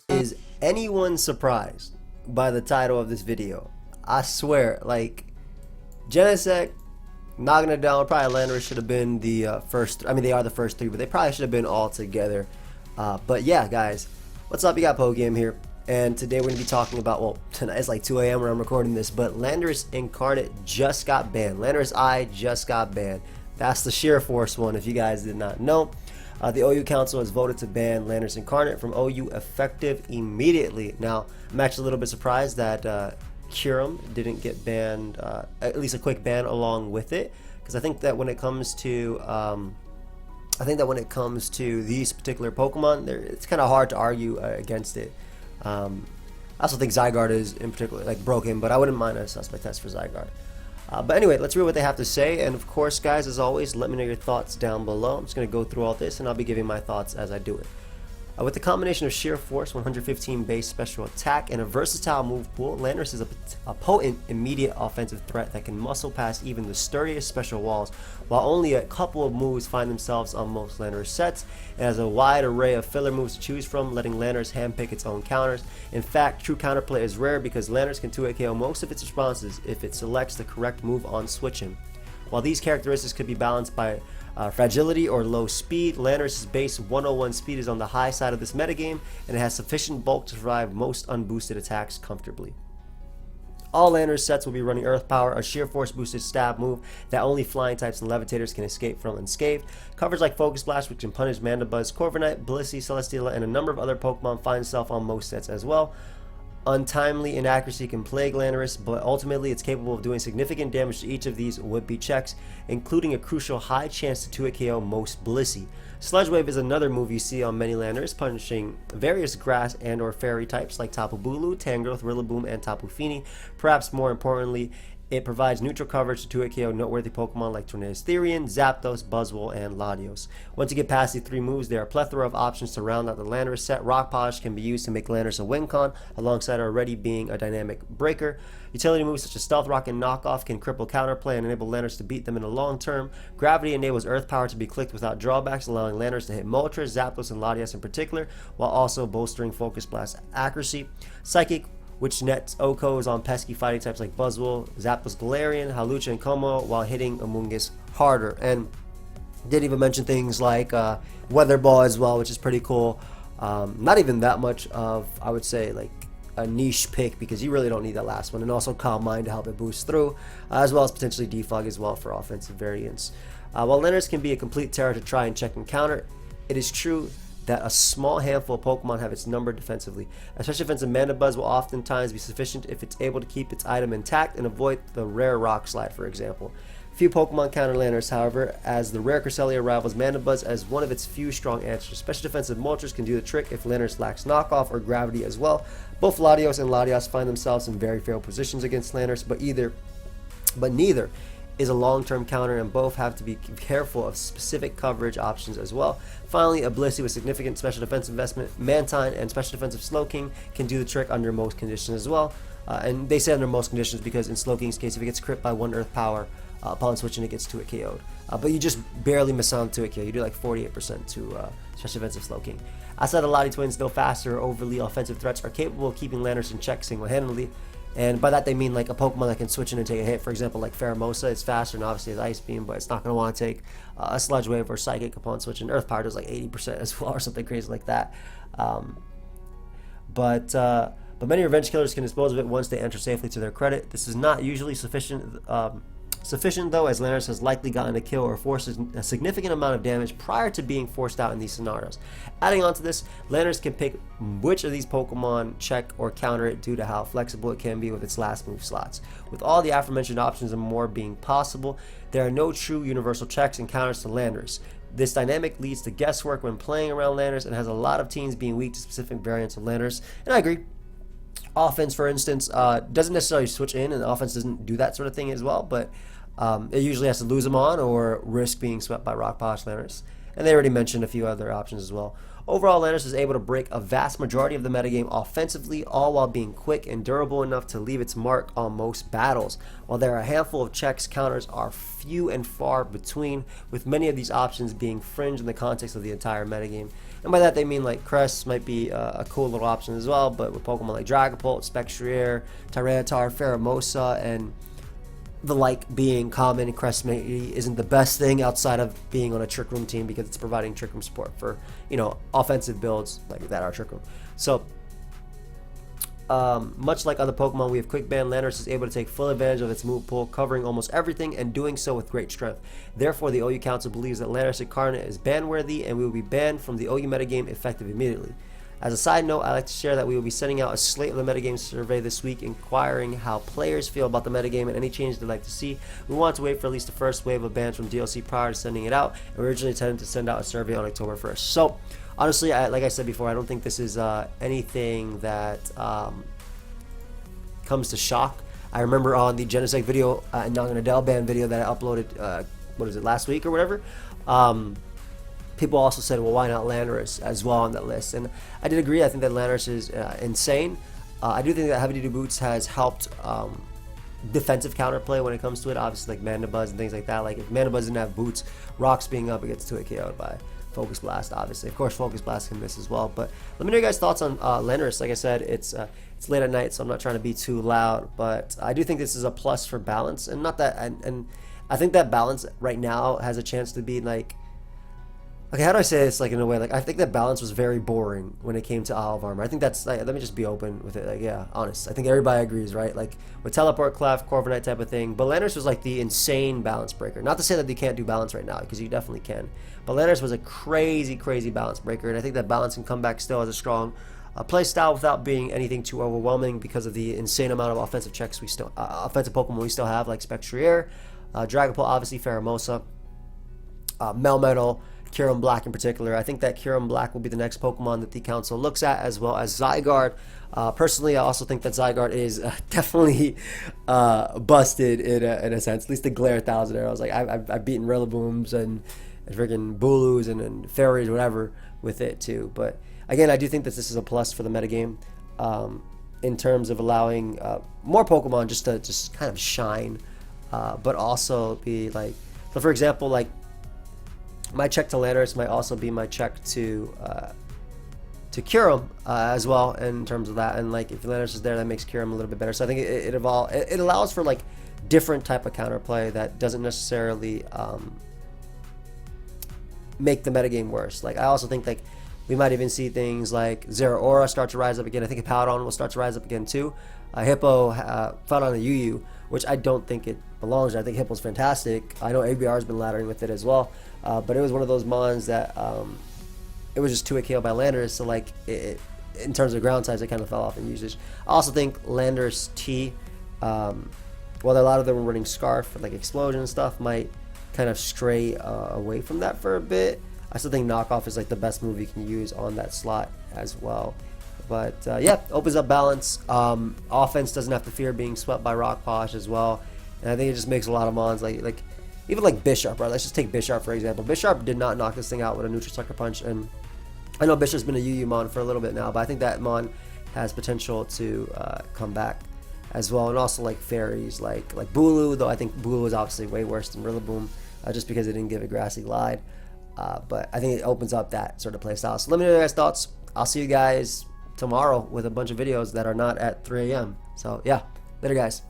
Is anyone surprised by the title of this video? I swear, like, Genesect knocking it down. Probably Landorus should have been the first. I mean, they are the first three, but they probably should have been all together. But yeah, guys, what's up? You got Pokeaim here, and today we're gonna be talking about. Well, tonight it's like 2 a.m. when I'm recording this, but Landorus Incarnate just got banned. Landorus-I just got banned. That's the Sheer Force one, if you guys did not know. The OU Council has voted to ban Landorus Incarnate from OU effective immediately. Now, I'm actually a little bit surprised that Curum didn't get banned, at least a quick ban along with it, because I think that when it comes to these particular Pokemon, it's kind of hard to argue against it. I also think Zygarde is in particular like broken, but I wouldn't mind a suspect test for Zygarde. But anyway, let's read what they have to say, and of course, guys, as always, let me know your thoughts down below. I'm just going to go through all this, and I'll be giving my thoughts as I do it. With the combination of Sheer Force, 115 base special attack, and a versatile move pool, Landorus is a potent, immediate offensive threat that can muscle past even the sturdiest special walls, while only a couple of moves find themselves on most Landorus sets, and has a wide array of filler moves to choose from, letting Landorus handpick its own counters. In fact, true counterplay is rare because Landorus can 2-hit KO most of its responses if it selects the correct move on switching. While these characteristics could be balanced by fragility or low speed, Landorus' base 101 speed is on the high side of this metagame, and it has sufficient bulk to survive most unboosted attacks comfortably. All Landorus sets will be running Earth Power, a Sheer Force boosted stab move that only flying types and levitators can escape from unscathed. Coverage like Focus Blast, which can punish Mandibuzz, Corviknight, Blissey, Celesteela, and a number of other Pokemon find itself on most sets as well. Untimely inaccuracy can plague Landorus, but ultimately it's capable of doing significant damage to each of these would-be checks, including a crucial high chance to 2-hit KO most Blissey. Sludge Wave is another move you see on many Landorus, punishing various grass and or fairy types like Tapu Bulu, Tangrowth, Rillaboom, and Tapu Fini. Perhaps more importantly, it provides neutral coverage to 2-hit KO noteworthy Pokemon like Tornadus Therian, Zapdos, Buzzwole, and Latios. Once you get past these three moves, there are a plethora of options to round out the Landorus set. Rock Polish can be used to make Landorus a win con, alongside already being a dynamic breaker. Utility moves such as Stealth Rock and Knockoff can cripple counterplay and enable Landorus to beat them in the long term. Gravity enables Earth Power to be clicked without drawbacks, allowing Landorus to hit Moltres, Zapdos, and Latias in particular, while also bolstering Focus Blast accuracy. Psychic, which nets OHKOs on pesky fighting types like Buzzwole, Zapdos, Galarian, Hawlucha, and Como, while hitting Amoonguss harder. And didn't even mention things like Weather Ball as well, which is pretty cool. Not even that much of, I would say, like a niche pick, because you really don't need that last one. And also Calm Mind to help it boost through, as well as potentially Defog as well for offensive variants. While Landorus can be a complete terror to try and check and counter, it is true that a small handful of Pokemon have its number defensively. A special defensive Mandibuzz will oftentimes be sufficient if it's able to keep its item intact and avoid the rare Rock Slide, for example. Few Pokemon counter Landorus, however, as the rare Cresselia rivals Mandibuzz as one of its few strong answers. Special defensive Moltres can do the trick if Landorus lacks Knockoff or Gravity as well. Both Latios and Latias find themselves in very fair positions against Landorus, but neither is a long-term counter, and both have to be careful of specific coverage options as well. Finally, a Blissey with significant special defense investment, Mantine, and special defensive Slowking can do the trick under most conditions as well. And they say under most conditions because in Slowking's case, if it gets crit by 1 Earth Power upon switching, it gets 2-hit KO'd. But you just barely miss on 2-hit KO. You do like 48% to special defensive Slowking. Outside the Lottie Twins, no faster or overly offensive threats are capable of keeping Landorus in check single-handedly. And by that they mean like a Pokemon that can switch in and take a hit. For example, like Pheromosa, it's faster and obviously has Ice Beam, but it's not going to want to take a Sludge Wave or Psychic upon switching. Earth Power does like 80% as well, or something crazy like that. But many Revenge Killers can dispose of it once they enter safely, to their credit. This is not usually sufficient though, as Landorus has likely gotten a kill or forced a significant amount of damage prior to being forced out in these scenarios. Adding on to this, Landorus can pick which of these Pokemon check or counter it due to how flexible it can be with its last move slots. With all the aforementioned options and more being possible, there are no true universal checks and counters to Landorus. This dynamic leads to guesswork when playing around Landorus, and has a lot of teams being weak to specific variants of Landorus, and I agree. Offense, for instance, doesn't necessarily switch in, and offense doesn't do that sort of thing as well, but it usually has to lose them on or risk being swept by Rock Polish Landorus. And they already mentioned a few other options as well. Overall, Landorus is able to break a vast majority of the metagame offensively, all while being quick and durable enough to leave its mark on most battles. While there are a handful of checks, counters are few and far between, with many of these options being fringe in the context of the entire metagame. And by that they mean like Crest might be a cool little option as well, but with Pokemon like Dragapult, Spectrier, Tyranitar, Pheromosa, and the like being common, Crest maybe isn't the best thing outside of being on a Trick Room team because it's providing Trick Room support for, you know, offensive builds like that are Trick Room. So much like other Pokemon, we have Quick Band. Landorus is able to take full advantage of its move pool, covering almost everything and doing so with great strength. Therefore, the OU Council believes that Landorus Incarnate is ban-worthy and we will be banned from the OU metagame effective immediately. As a side note, I'd like to share that we will be sending out a slate of the metagame survey this week, inquiring how players feel about the metagame and any changes they'd like to see. We want to wait for at least the first wave of bans from DLC prior to sending it out, and we originally intended to send out a survey on October 1st. So, honestly, like I said before, I don't think this is anything that comes to shock. I remember on the Genesect video and Naganadel ban video that I uploaded, what is it, last week or whatever, people also said, well, why not Landorus as well on that list? And I did agree. I think that Landorus is insane. I do think that Heavy Duty Boots has helped defensive counterplay when it comes to it. Obviously, like Mandibuzz and things like that. Like if Mandibuzz didn't have Boots, Rocks being up, it gets 2-hit KO'd by Focus Blast, obviously. Of course, Focus Blast can miss as well. But let me know your guys' thoughts on Landorus. Like I said, it's late at night, so I'm not trying to be too loud. But I do think this is a plus for balance. And not that, and I think that balance right now has a chance to be like, okay, how do I say this, like, in a way, like, I think that balance was very boring when it came to Olive Armor. I think that's, like, let me just be open with it, like, yeah, honest. I think everybody agrees, right? Like, with Teleport, Clef, Corviknight type of thing. But Landorus was, like, the insane balance breaker. Not to say that you can't do balance right now, because you definitely can. But Landorus was a crazy, crazy balance breaker, and I think that balance can come back still as a strong play style without being anything too overwhelming because of the insane amount of offensive checks we still, offensive Pokemon we still have, like Spectrier, Dragapult, obviously, Pheromosa, Melmetal, Kyurem Black in particular. I think that Kyurem Black will be the next Pokemon that the council looks at, as well as Zygarde. Personally, I also think that Zygarde is definitely busted in a sense. At least the Glare 1000 arrows. Like I've beaten Rillabooms and freaking Booloos and Fairies, whatever, with it too. But again, I do think that this is a plus for the metagame in terms of allowing more Pokemon just to kind of shine, but also be like, so for example, like, my check to Landorus might also be my check to Kyurem as well in terms of that. And like if Landorus is there, that makes Kyurem a little bit better. So I think it allows for like different type of counterplay that doesn't necessarily make the metagame worse. Like I also think like we might even see things like Zeraora start to rise up again. I think Hippowdon will start to rise up again too. Hippo found on the UU, which I don't think it belongs there. I think Hippo's fantastic. I know ABR has been laddering with it as well. But it was one of those mons that it was just 2-hit KO by Landorus, so like in terms of ground size, it kind of fell off in usage. I also think Landorus-I, while a lot of them were running Scarf for like Explosion and stuff, might kind of stray away from that for a bit. I still think Knockoff is like the best move you can use on that slot as well. But yeah, opens up balance. Offense doesn't have to fear being swept by Rock Posh as well, and I think it just makes a lot of mons like. Even like Bisharp, right? Let's just take Bisharp for example. Bisharp did not knock this thing out with a neutral sucker punch, and I know Bisharp's been a UU mon for a little bit now, but I think that mon has potential to come back as well. And also like Fairies, like Booloo, though I think Booloo is obviously way worse than Rillaboom, just because it didn't give a Grassy Glide. But I think it opens up that sort of play style. So let me know your guys' thoughts. I'll see you guys tomorrow with a bunch of videos that are not at 3 a.m. So yeah, later guys.